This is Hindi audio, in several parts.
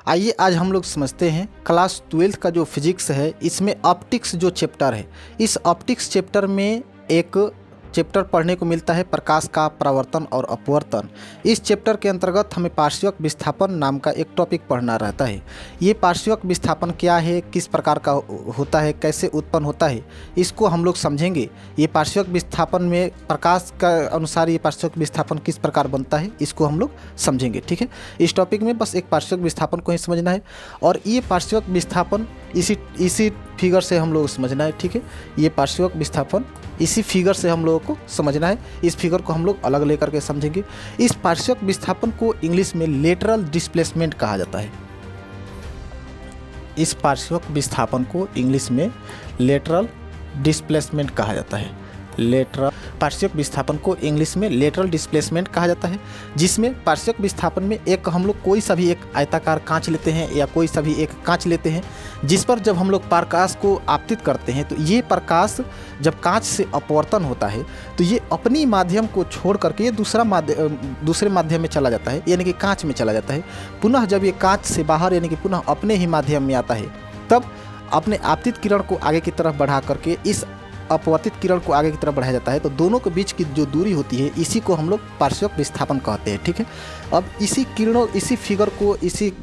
आइए आज हम लोग समझते हैं क्लास 12th का जो फिजिक्स है, इसमें ऑप्टिक्स जो चैप्टर है, इस ऑप्टिक्स चैप्टर में एक चैप्टर पढ़ने को मिलता है प्रकाश का परावर्तन और अपवर्तन। इस चैप्टर के अंतर्गत हमें पार्श्विक विस्थापन नाम का एक टॉपिक पढ़ना रहता है। ये पार्श्विक विस्थापन क्या है, किस प्रकार का होता है, कैसे उत्पन्न होता है, इसको हम लोग समझेंगे। ये पार्श्विक विस्थापन में प्रकाश का अनुसार ये पार्श्विक विस्थापन किस प्रकार बनता है, इसको हम लोग समझेंगे। ठीक है, इस टॉपिक में बस एक पार्श्विक विस्थापन को ही समझना है और ये पार्श्विक विस्थापन इसी फिगर से हम लोग समझना है। ठीक है, ये पार्श्विक विस्थापन इसी फिगर से हम लोगों को समझना है। इस फिगर को हम लोग अलग लेकर के समझेंगे। इस पार्श्विक विस्थापन को इंग्लिश में लेटरल डिस्प्लेसमेंट कहा जाता है। इस पार्श्विक विस्थापन को इंग्लिश में लेटरल डिस्प्लेसमेंट कहा जाता है। पार्श्विक विस्थापन को इंग्लिश में लेटरल डिस्प्लेसमेंट कहा जाता है, जिसमें पार्श्विक विस्थापन में एक हम लोग कोई सा भी एक आयताकार कांच लेते हैं या कोई सा भी एक कांच लेते हैं, जिस पर जब हम लोग प्रकाश को आपतित करते हैं तो ये प्रकाश जब कांच से अपवर्तन होता है तो ये अपनी माध्यम को छोड़ करके ये दूसरे माध्यम में चला जाता है, यानी कि कांच में चला जाता है। पुनः जब ये कांच से बाहर यानी कि पुनः अपने ही माध्यम में आता है, तब अपने आपतित किरण को आगे की तरफ बढ़ा करके इस अपवर्तित किरण को आगे की तरफ बढ़ाया जाता है। तो दोनों के बीच की जो दूरी होती है, इसी को हम लोग पार्श्विक विस्थापन कहते हैं। ठीक है, अब इसी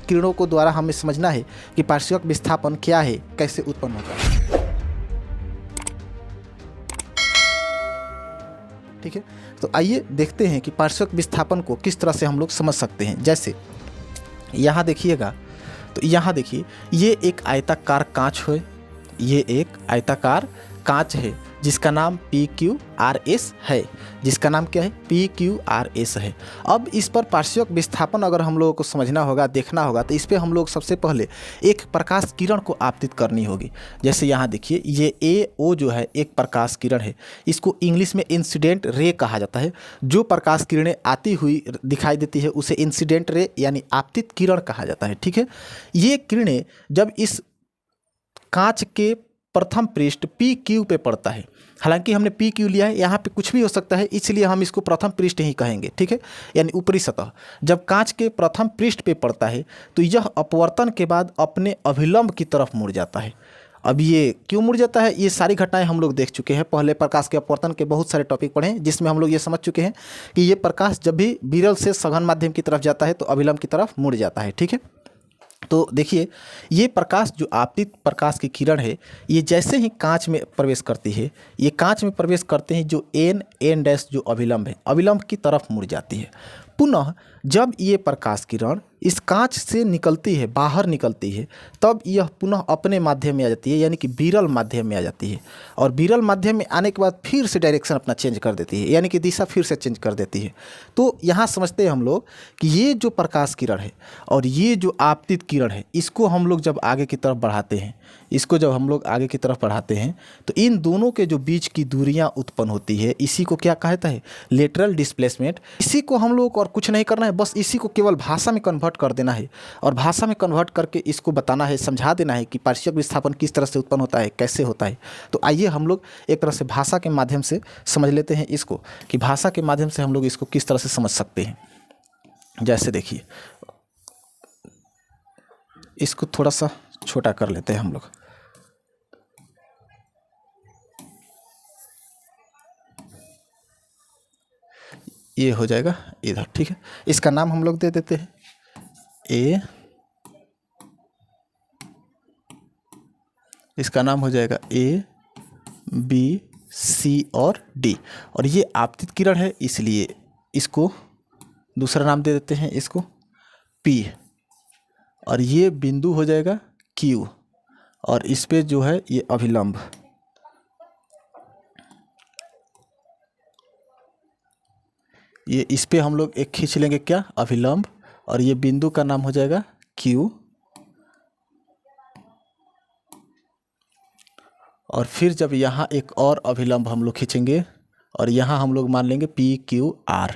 किरणों को द्वारा हमें समझना है कि पार्श्विक विस्थापन क्या है, कैसे उत्पन्न होता है। ठीक है, तो आइए देखते हैं कि पार्श्विक विस्थापन को किस तरह से हम लोग समझ सकते हैं। जैसे यहाँ देखिएगा, तो यहाँ देखिए ये एक आयताकार कांच है, ये एक आयताकार कांच है जिसका नाम PQRS है, जिसका नाम क्या है, PQRS है। अब इस पर पार्श्विक विस्थापन अगर हम लोगों को समझना होगा, देखना होगा, तो इस पर हम लोग सबसे पहले एक प्रकाश किरण को आपतित करनी होगी। जैसे यहाँ देखिए ये AO जो है एक प्रकाश किरण है, इसको इंग्लिश में इंसिडेंट रे कहा जाता है। जो प्रकाश किरणें आती हुई दिखाई देती है उसे इंसिडेंट रे यानी आपतित किरण कहा जाता है। ठीक है, ये किरणें जब इस कांच के प्रथम पृष्ठ PQ पे पड़ता है, हालांकि हमने PQ लिया है, यहाँ पे कुछ भी हो सकता है, इसलिए हम इसको प्रथम पृष्ठ ही कहेंगे। ठीक है, यानी ऊपरी सतह जब कांच के प्रथम पृष्ठ पे पड़ता है तो यह अपवर्तन के बाद अपने अभिलंब की तरफ मुड़ जाता है। अब ये क्यों मुड़ जाता है, ये सारी घटनाएं हम लोग देख चुके हैं। पहले प्रकाश के अपवर्तन के बहुत सारे टॉपिक पढ़े हैं, जिसमें हम लोग ये समझ चुके हैं कि ये प्रकाश जब भी विरल से सघन माध्यम की तरफ जाता है तो अभिलंब की तरफ मुड़ जाता है। ठीक है, तो देखिए ये प्रकाश जो आपतित प्रकाश की किरण है, ये जैसे ही कांच में प्रवेश करती है, ये कांच में प्रवेश करते हैं जो n डैश जो अभिलंब है, अभिलंब की तरफ मुड़ जाती है। पुनः जब ये प्रकाश किरण इस कांच से निकलती है, बाहर निकलती है, तब यह पुनः अपने माध्यम में आ जाती है, यानी कि विरल माध्यम में आ जाती है। और विरल माध्यम में आने के बाद फिर से डायरेक्शन अपना चेंज कर देती है, यानी कि दिशा फिर से चेंज कर देती है। तो यहाँ समझते हैं हम लोग कि ये जो प्रकाश किरण है और ये जो आपतित किरण है, इसको हम लोग जब आगे की तरफ बढ़ाते हैं, तो इन दोनों के जो बीच की दूरियां उत्पन्न होती है, इसी को क्या कहता है, लेटरल डिस्प्लेसमेंट। इसी को हम लोग और कुछ नहीं करना है, बस इसी को केवल भाषा में कन्वर्ट कर देना है और भाषा में कन्वर्ट करके इसको बताना है, समझा देना है कि पार्श्विक विस्थापन किस तरह से उत्पन्न होता है, कैसे होता है। तो आइए हम लोग एक तरह से भाषा के माध्यम से समझ लेते हैं इसको, कि भाषा के माध्यम से हम लोग इसको किस तरह से समझ सकते हैं। जैसे देखिए, इसको थोड़ा सा छोटा कर लेते हैं हम लोग। ये हो जाएगा इधर। ठीक है, इसका नाम हम लोग दे देते हैं A, इसका नाम हो जाएगा A, B, C और D। और ये आपतित किरण है, इसलिए इसको दूसरा नाम दे देते हैं, इसको P। और ये बिंदु हो जाएगा Q और इस पे जो है ये अभिलंब, ये इस पे हम लोग एक खींच लेंगे क्या, अभिलंब, और ये बिंदु का नाम हो जाएगा Q। और फिर जब यहाँ एक और अभिलंब हम लोग खींचेंगे और यहाँ हम लोग मान लेंगे PQR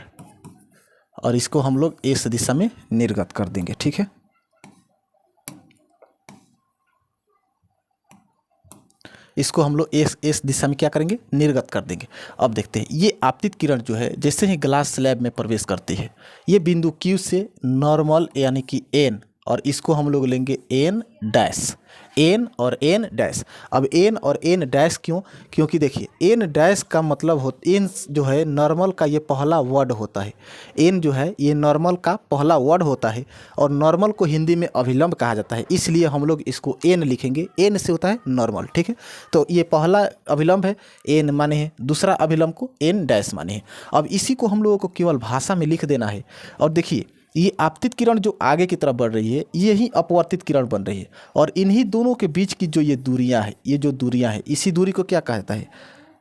और इसको हम लोग इस दिशा में निर्गत कर देंगे। ठीक है, इसको हम लोग इस दिशा में क्या करेंगे, निर्गत कर देंगे। अब देखते हैं ये आपतित किरण जो है जैसे ही ग्लास स्लैब में प्रवेश करती है, ये बिंदु Q से नॉर्मल यानी कि N और इसको हम लोग लेंगे एन डैश, एन और एन डैश। अब एन और एन डैश क्यों? क्योंकि देखिए एन डैश का मतलब हो, एन जो है नॉर्मल का ये पहला वर्ड होता है। एन जो है ये नॉर्मल का पहला वर्ड होता है और नॉर्मल को हिंदी में अभिलंब कहा जाता है, इसलिए हम लोग इसको एन लिखेंगे। एन से होता है नॉर्मल, ठीक है। तो ये पहला अभिलंब है, एन माने है, दूसरा अभिलंब को एन डैश माने है। अब इसी को हम लोगों को केवल भाषा में लिख देना है। और देखिए ये आपतित किरण जो आगे की तरफ बढ़ रही है ये ही अपवर्तित किरण बन रही है, और इन्हीं दोनों के बीच की जो ये दूरियां है, ये जो दूरियां है, इसी दूरी को क्या कहता है?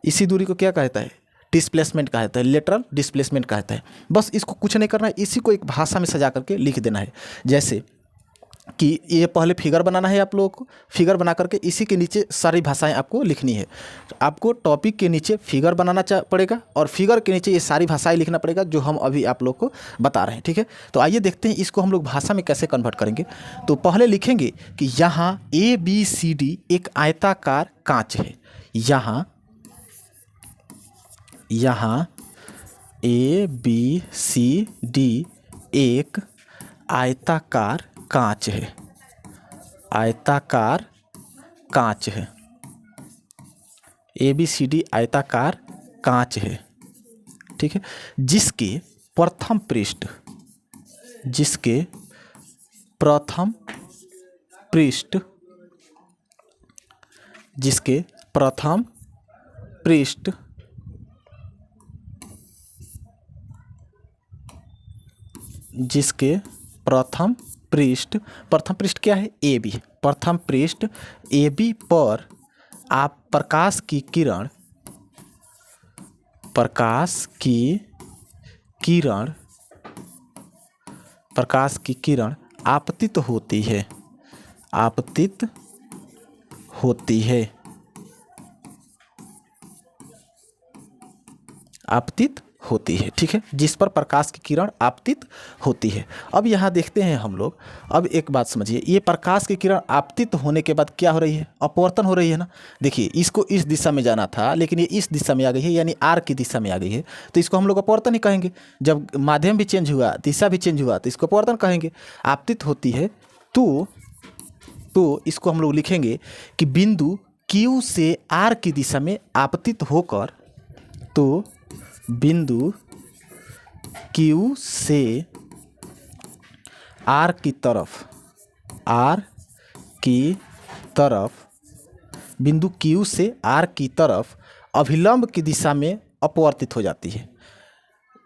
इसी दूरी को क्या कहता है? डिस्प्लेसमेंट कहता है, लेटरल डिस्प्लेसमेंट कहता है। बस इसको कुछ नहीं करना है, इसी को एक भाषा में सजा करके लिख देना है। जैसे कि ये पहले फिगर बनाना है आप लोगों को, फिगर बना करके इसी के नीचे सारी भाषाएं आपको लिखनी है। आपको टॉपिक के नीचे फिगर बनाना पड़ेगा और फिगर के नीचे ये सारी भाषाएं लिखना पड़ेगा जो हम अभी आप लोग को बता रहे हैं, ठीक है। तो आइए देखते हैं इसको हम लोग भाषा में कैसे कन्वर्ट करेंगे। तो पहले लिखेंगे कि यहाँ ABCD एक आयताकार कांच है। यहाँ ABCD एक आयताकार कांच है, आयताकार कांच है। ABCD आयताकार कांच है, ठीक है। जिसके प्रथम पृष्ठ, जिसके प्रथम पृष्ठ, जिसके प्रथम पृष्ठ जिसके प्रथम पृष्ठ, प्रथम पृष्ठ क्या है? AB। प्रथम पृष्ठ AB पर आप प्रकाश की किरण, प्रकाश की किरण, प्रकाश की किरण आपतित होती है, आपतित होती है, आपतित होती है, ठीक है। जिस पर प्रकाश की किरण आपतित होती है। अब यहाँ देखते हैं हम लोग, अब एक बात समझिए, ये प्रकाश की किरण आपतित होने के बाद क्या हो रही है? अपवर्तन हो रही है ना। देखिए इसको इस दिशा में जाना था लेकिन ये इस दिशा में आ गई है, यानी आर की दिशा में आ गई है, तो इसको हम लोग अपवर्तन ही कहेंगे। जब माध्यम भी चेंज हुआ, दिशा भी चेंज हुआ, तो इसको अपवर्तन कहेंगे। आपतित होती है तो इसको हम लोग लिखेंगे कि बिंदु Q से R की दिशा में आपतित होकर, तो बिंदु Q से R की तरफ, R की तरफ, बिंदु Q से R की तरफ अभिलंब की दिशा में अपवर्तित हो जाती है।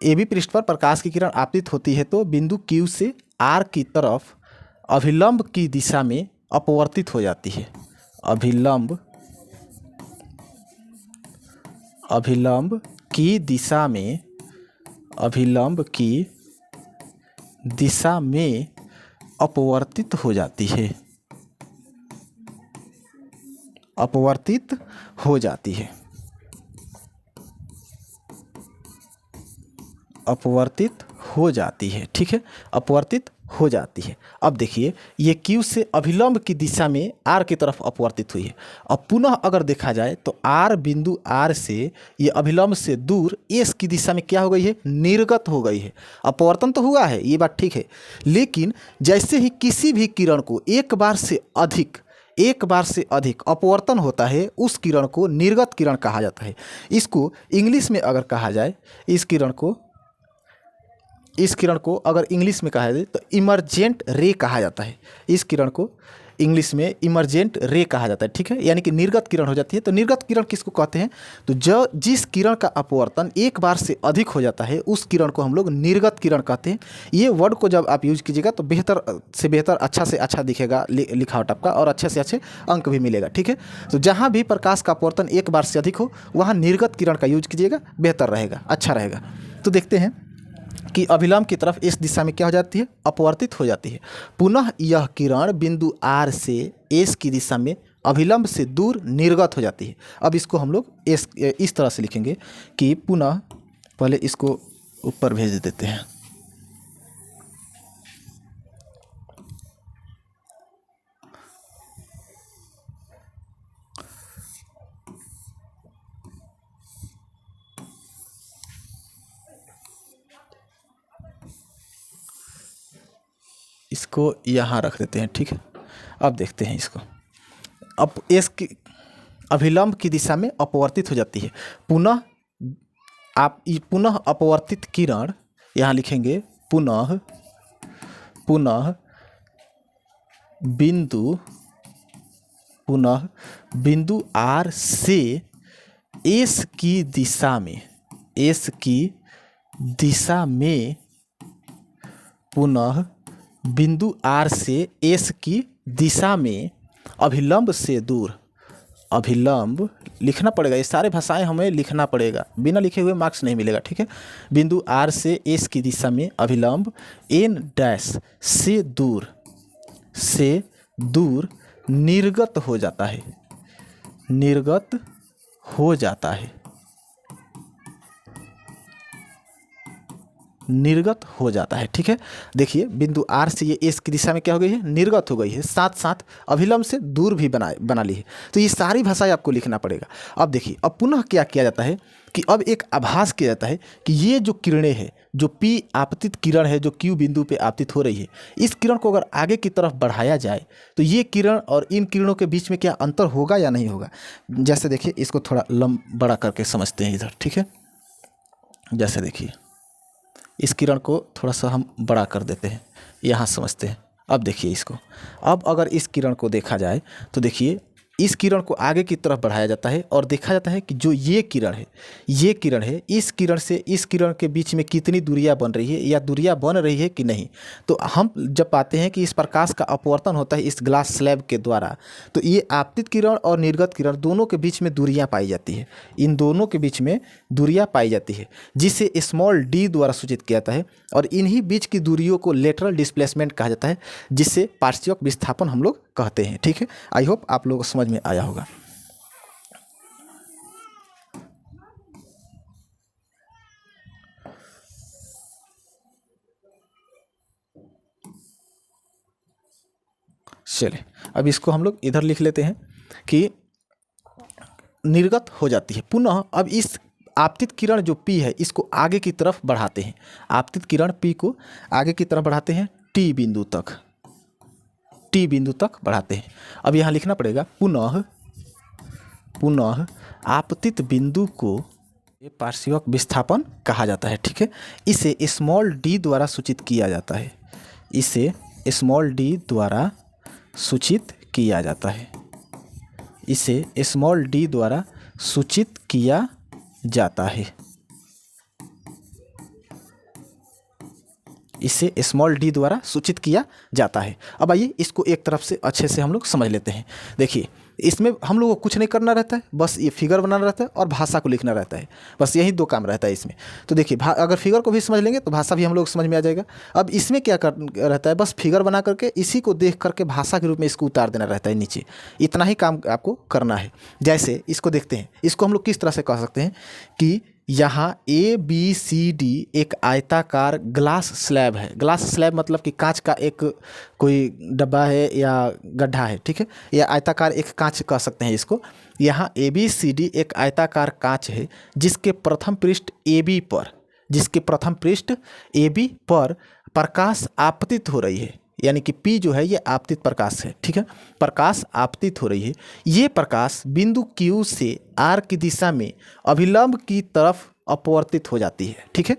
AB पृष्ठ पर प्रकाश की किरण आपतित होती है तो बिंदु Q से R की तरफ अभिलंब की दिशा में अपवर्तित हो जाती है। अभिलंब की दिशा में, अभिलंब की दिशा में अपवर्तित हो जाती है, अपवर्तित हो जाती है, अपवर्तित हो जाती है, ठीक है। अपवर्तित हो जाती है। अब देखिए ये Q से अभिलंब की दिशा में R की तरफ अपवर्तित हुई है। अब पुनः अगर देखा जाए तो R, बिंदु R से ये अभिलंब से दूर S की दिशा में क्या हो गई है? निर्गत हो गई है। अपवर्तन तो हुआ है, ये बात ठीक है, लेकिन जैसे ही किसी भी किरण को एक बार से अधिक अपवर्तन होता है उस किरण को निर्गत किरण कहा जाता है। इसको इंग्लिश में अगर कहा जाए, इस किरण को अगर इंग्लिश में कहा जाए तो इमर्जेंट रे कहा जाता है। इस किरण को इंग्लिश में इमर्जेंट रे कहा जाता है, ठीक है, यानी कि निर्गत किरण हो जाती है। तो निर्गत किरण किसको कहते हैं? तो जिस किरण का अपवर्तन एक बार से अधिक हो जाता है उस किरण को हम लोग निर्गत किरण कहते हैं। ये वर्ड को जब आप यूज कीजिएगा तो बेहतर से बेहतर, अच्छा से अच्छा दिखेगा लिखावट आपका, और अच्छे से अच्छे अंक भी मिलेगा, ठीक है। तो जहाँ भी प्रकाश का अपवर्तन एक बार से अधिक हो वहाँ निर्गत किरण का यूज कीजिएगा, बेहतर रहेगा, अच्छा रहेगा। तो देखते हैं कि अभिलंब की तरफ इस दिशा में क्या हो जाती है? अपवर्तित हो जाती है। पुनः यह किरण बिंदु R से S की दिशा में अभिलंब से दूर निर्गत हो जाती है। अब इसको हम लोग इस तरह से लिखेंगे कि पुनः, पहले इसको ऊपर भेज देते हैं, इसको यहाँ रख देते हैं, ठीक है। अब देखते हैं इसको, अब एस की अभिलंब की दिशा में अपवर्तित हो जाती है। पुनः पुनः अपवर्तित किरण, यहाँ लिखेंगे पुनः बिंदु आर से एस की दिशा में पुनः बिंदु आर से एस की दिशा में अभिलंब से दूर, अभिलंब लिखना पड़ेगा, ये सारे भाषाएं हमें लिखना पड़ेगा, बिना लिखे हुए मार्क्स नहीं मिलेगा, ठीक है। बिंदु आर से एस की दिशा में अभिलंब एन डैश से दूर निर्गत हो जाता है, ठीक है। देखिए बिंदु आर से ये एस की दिशा में क्या हो गई है, निर्गत हो गई है, साथ साथ अभिलंब से दूर भी बना ली है। तो ये सारी भाषाएं आपको लिखना पड़ेगा। अब देखिए, अब पुनः क्या किया जाता है कि अब एक आभास किया जाता है कि ये जो किरणें हैं, जो पी आपतित किरण है जो क्यू बिंदु पे आपतित हो रही है, इस किरण को अगर आगे की तरफ बढ़ाया जाए तो ये किरण और इन किरणों के बीच में क्या अंतर होगा या नहीं होगा। जैसे देखिए, इसको थोड़ा बड़ा करके समझते हैं इधर, ठीक है। जैसे देखिए, इस किरण को थोड़ा सा हम बड़ा कर देते हैं, यहाँ समझते हैं। अब देखिए इसको, अब अगर इस किरण को देखा जाए तो देखिए इस किरण को आगे की तरफ बढ़ाया जाता है और देखा जाता है कि जो ये किरण है, इस किरण से इस किरण के बीच में कितनी दूरियां बन रही है या दूरियां बन रही है कि नहीं। तो हम जब पाते हैं कि इस प्रकाश का अपवर्तन होता है इस ग्लास स्लैब के द्वारा, तो ये आपतित किरण और निर्गत किरण दोनों के बीच में दूरियां पाई जाती है, इन दोनों के बीच में दूरियां पाई जाती है, जिसे स्मॉल डी द्वारा सूचित किया जाता है। और इन्हीं बीच की दूरियों को लेटरल डिस्प्लेसमेंट कहा जाता है, जिससे पार्श्विक विस्थापन हम लोग कहते हैं, ठीक है। आई होप आप लोगों को समझ में आया होगा। चलिए अब इसको हम लोग इधर लिख लेते हैं कि निर्गत हो जाती है पुनः। अब इस आपतित किरण जो P है इसको आगे की तरफ बढ़ाते हैं, आपतित किरण P को आगे की तरफ बढ़ाते हैं T बिंदु तक बढ़ाते हैं। अब यहाँ लिखना पड़ेगा पुनः आपतित बिंदु को पार्श्विक विस्थापन कहा जाता है, ठीक है। इसे स्मॉल d द्वारा सूचित किया जाता है, इसे स्मॉल d द्वारा सूचित किया जाता है, इसे स्मॉल d द्वारा सूचित किया जाता है, इसे स्मॉल d द्वारा सूचित किया जाता है। अब आइए इसको एक तरफ से अच्छे से हम लोग समझ लेते हैं। देखिए इसमें हम लोगों को कुछ नहीं करना रहता है, बस ये फिगर बनाना रहता है और भाषा को लिखना रहता है, बस यही दो काम रहता है इसमें। तो देखिए अगर फिगर को भी समझ लेंगे तो भाषा भी हम लोग समझ में आ जाएगा। अब इसमें क्या रहता है, बस फिगर बना करके इसी को देख करके भाषा के रूप में इसको उतार देना रहता है नीचे, इतना ही काम आपको करना है। जैसे इसको देखते हैं, इसको हम लोग किस तरह से कह सकते हैं कि यहाँ ABCD एक आयताकार ग्लास स्लैब है। ग्लास स्लैब मतलब कि कांच का एक कोई डब्बा है या गड्ढा है, ठीक है, या आयताकार एक कांच कह सकते हैं इसको। यहाँ ABCD एक आयताकार कांच है जिसके प्रथम पृष्ठ AB पर प्रकाश आपतित हो रही है, यानी कि P जो है ये आपतित प्रकाश है, ठीक है, प्रकाश आपतित हो रही है। ये प्रकाश बिंदु Q से R की दिशा में अभिलंब की तरफ अपवर्तित हो जाती है, ठीक है।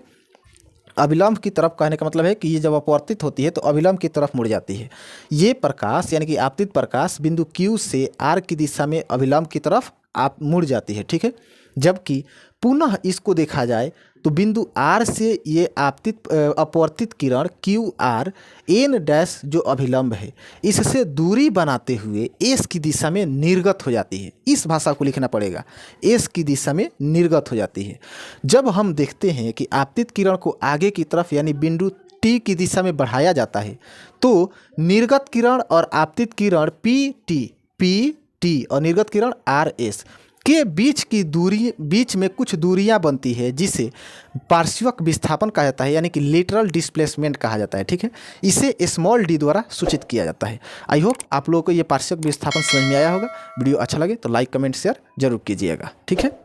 अभिलंब की तरफ कहने का मतलब है कि ये जब अपवर्तित होती है तो अभिलंब की तरफ मुड़ जाती है। ये प्रकाश यानी कि आपतित प्रकाश बिंदु Q से R की दिशा में अभिलंब की तरफ आप मुड़ जाती है, ठीक है। जबकि पुनः इसको देखा जाए तो बिंदु R से ये अपवर्तित किरण QR N डैश जो अभिलंब है इससे दूरी बनाते हुए S की दिशा में निर्गत हो जाती है। इस भाषा को लिखना पड़ेगा, S की दिशा में निर्गत हो जाती है। जब हम देखते हैं कि आपतित किरण को आगे की तरफ यानी बिंदु T की दिशा में बढ़ाया जाता है तो निर्गत किरण और आपतित किरण PT और निर्गत किरण RS के बीच में कुछ दूरियां बनती है, जिसे पार्श्विक विस्थापन कहा जाता है, यानी कि लेटरल डिस्प्लेसमेंट कहा जाता है, ठीक है। इसे स्मॉल d द्वारा सूचित किया जाता है। आई होप आप लोगों को ये पार्श्विक विस्थापन समझ में आया होगा। वीडियो अच्छा लगे तो लाइक कमेंट शेयर जरूर कीजिएगा, ठीक है।